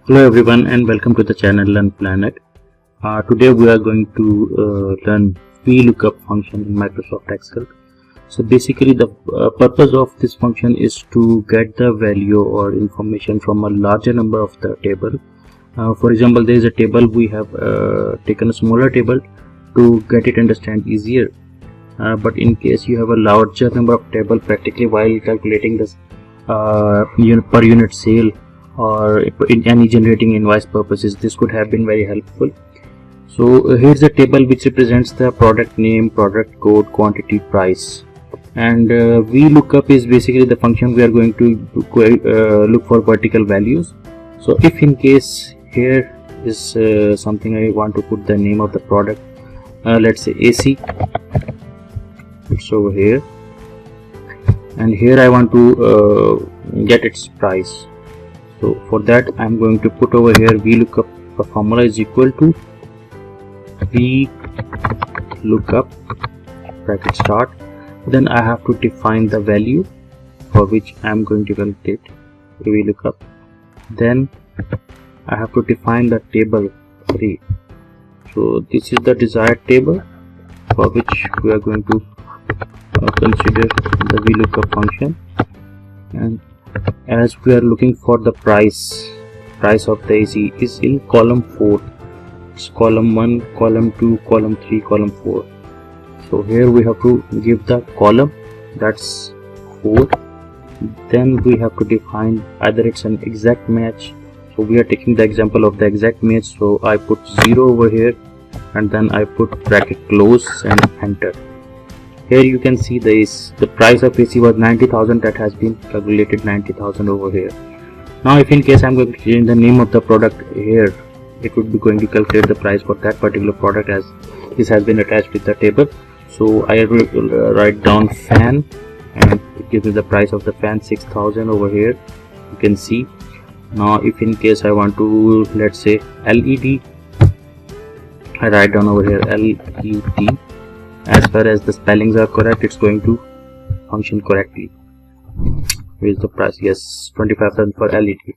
Hello everyone and welcome to the channel Learn Planet. Today we are going to learn VLookup function in Microsoft Excel. So basically the purpose of this function is to get the value or information from a larger number of the table. For example, there is a table, we have taken a smaller table to get it understand easier. But in case you have a larger number of table, practically while calculating this per unit sale or in any generating invoice purposes, this could have been very helpful. So here's the table which represents the product name, product code, quantity, price, and VLookup is basically the function we are going to look for vertical values. So if in case here is something I want to put the name of the product, let's say AC, it's over here, and here I want to get its price. So for that I'm going to put over here VLookup. The formula is equal to VLookup bracket start. Then I have to define the value for which I am going to calculate VLookup. Then I have to define the table 3. So this is the desired table for which we are going to consider the VLookup function. And as we are looking for the price of the AC is in column 4. It's column 1, column 2, column 3, column 4. So here we have to give the column, that's 4. Then we have to define either it's an exact match. So we are taking the example of the exact match, so I put 0 over here and then I put bracket close and enter. Here you can see the price of AC was 90,000, that has been calculated 90,000 over here. Now if in case I'm going to change the name of the product here, it would be going to calculate the price for that particular product as this has been attached with the table. So I will write down fan and it gives me the price of the fan 6,000 over here, you can see. Now if in case I want to, let's say LED, I write down over here LED. As far as the spellings are correct, it's going to function correctly. Where is the price? Yes, 25,000 for LED.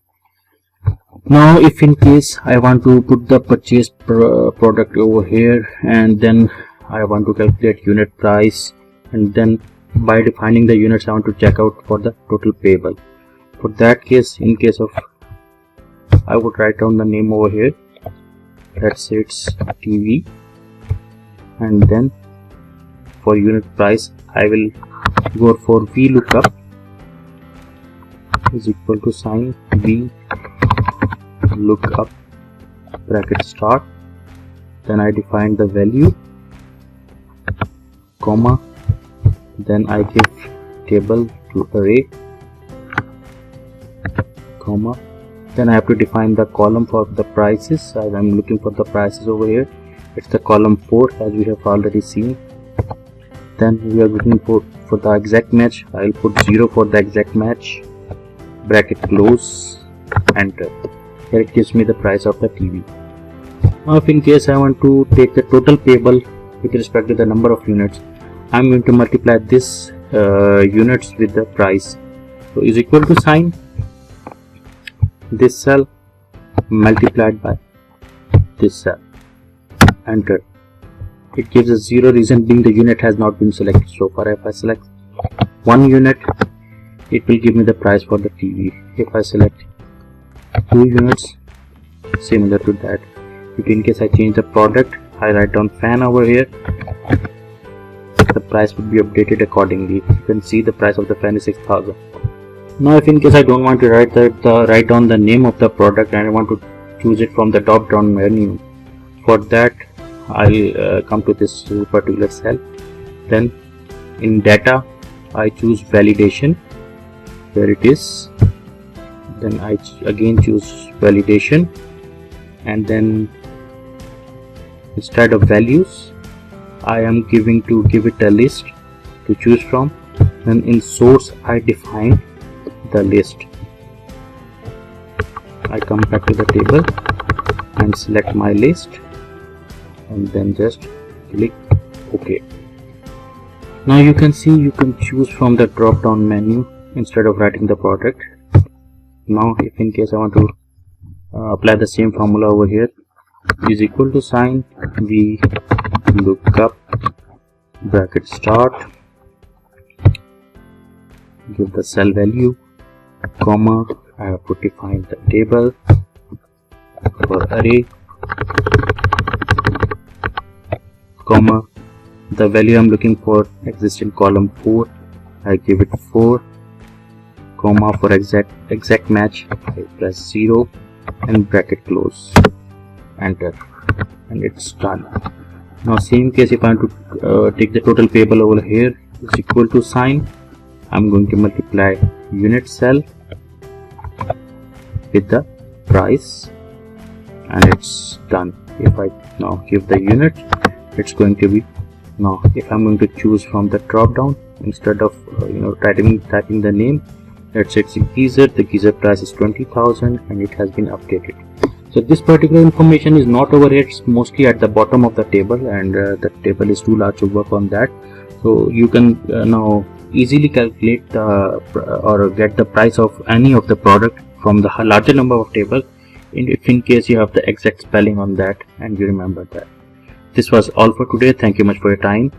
Now if in case I want to put the purchase product over here, and then I want to calculate unit price, and then by defining the units I want to check out for the total payable. For that case, in case of, I would write down the name over here, let's say it's TV, and then for unit price I will go for VLookup is equal to sign VLookup bracket start. Then I define the value, comma, then I give table to array, comma, then I have to define the column for the prices. As I'm looking for the prices over here, it's the column 4 as we have already seen. Then we are looking for the exact match. I will put 0 for the exact match, bracket close, enter. Here it gives me the price of the TV. Now if in case I want to take the total payable with respect to the number of units, I am going to multiply this units with the price. So is equal to sign this cell multiplied by this cell, enter. It gives us 0, reason being the unit has not been selected so far. If I select 1 unit, it will give me the price for the TV. If I select 2 units, similar to that. If in case I change the product, I write down fan over here, the price would be updated accordingly. You can see the price of the fan is 6,000. Now if in case I don't want to write down the name of the product and I want to choose it from the drop down menu, for that I'll come to this particular cell. Then in data I choose validation, where it is. Then I again choose validation, and then instead of values I am give it a list to choose from. Then in source I define the list. I come back to the table and select my list, and then just click OK. Now you can see you can choose from the drop down menu instead of writing the product. Now if in case I want to apply the same formula over here. Is equal to sign VLookup bracket start, give the cell value, comma, I have to define the table for array, comma, the value I'm looking for exists in column 4, I give it 4, comma, for exact match I press 0 and bracket close, enter, and it's done. Now same case, if I want to take the total payable over here, is equal to sign, I'm going to multiply unit cell with the price, and it's done. If I now give the unit, it's going to be, now if I'm going to choose from the drop down, instead of typing the name, let's say it's a geyser, the geyser price is 20,000 and it has been updated. So this particular information is not over here, it's mostly at the bottom of the table, and the table is too large to work on that. So you can now easily calculate or get the price of any of the product from the larger number of tables, if in case you have the exact spelling on that and you remember that. This was all for today. Thank you much for your time.